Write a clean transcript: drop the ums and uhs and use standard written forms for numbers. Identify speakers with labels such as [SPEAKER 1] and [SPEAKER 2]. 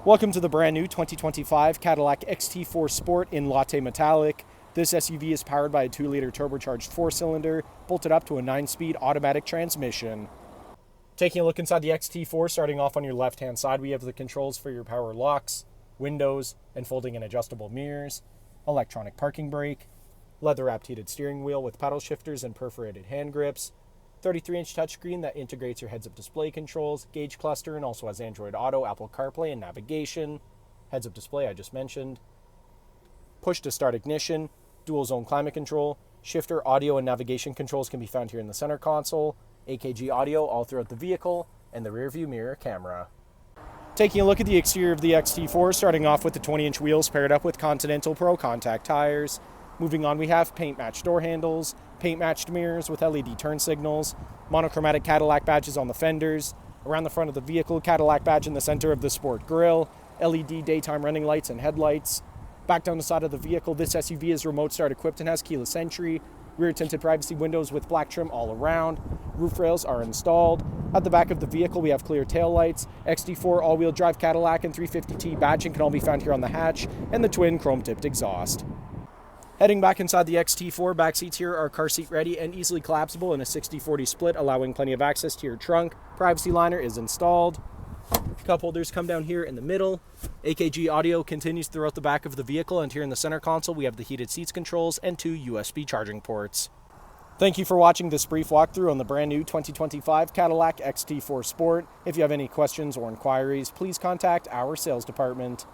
[SPEAKER 1] Welcome to the brand new 2025 Cadillac XT4 Sport in Latte Metallic. This SUV is powered by a 2-liter turbocharged 4-cylinder, bolted up to a 9-speed automatic transmission. Taking a look inside the XT4, starting off on your left-hand side, we have the controls for your power locks, windows, and folding and adjustable mirrors, electronic parking brake, leather-wrapped heated steering wheel with paddle shifters and perforated hand grips, 33-inch touchscreen that integrates your heads-up display controls, gauge cluster, and also has Android Auto, Apple CarPlay, and navigation. Heads-up display I just mentioned. Push-to-start ignition, dual-zone climate control, shifter, audio, and navigation controls can be found here in the center console, AKG audio all throughout the vehicle, and the rear-view mirror camera. Taking a look at the exterior of the XT4, starting off with the 20-inch wheels paired up with Continental Pro contact tires. Moving on, we have paint-matched door handles, paint-matched mirrors with LED turn signals, monochromatic Cadillac badges on the fenders, around the front of the vehicle, Cadillac badge in the center of the Sport grille, LED daytime running lights and headlights. Back down the side of the vehicle, this SUV is remote start equipped and has keyless entry, rear tinted privacy windows with black trim all around, roof rails are installed. At the back of the vehicle, we have clear taillights, XT4 all-wheel drive Cadillac and 350T badging can all be found here on the hatch, and the twin chrome-tipped exhaust. Heading back inside the XT4, back seats here are car seat ready and easily collapsible in a 60-40 split, allowing plenty of access to your trunk. Privacy liner is installed. Cup holders come down here in the middle. AKG audio continues throughout the back of the vehicle, and here in the center console we have the heated seats controls and 2 USB charging ports. Thank you for watching this brief walkthrough on the brand new 2025 Cadillac XT4 Sport. If you have any questions or inquiries, please contact our sales department.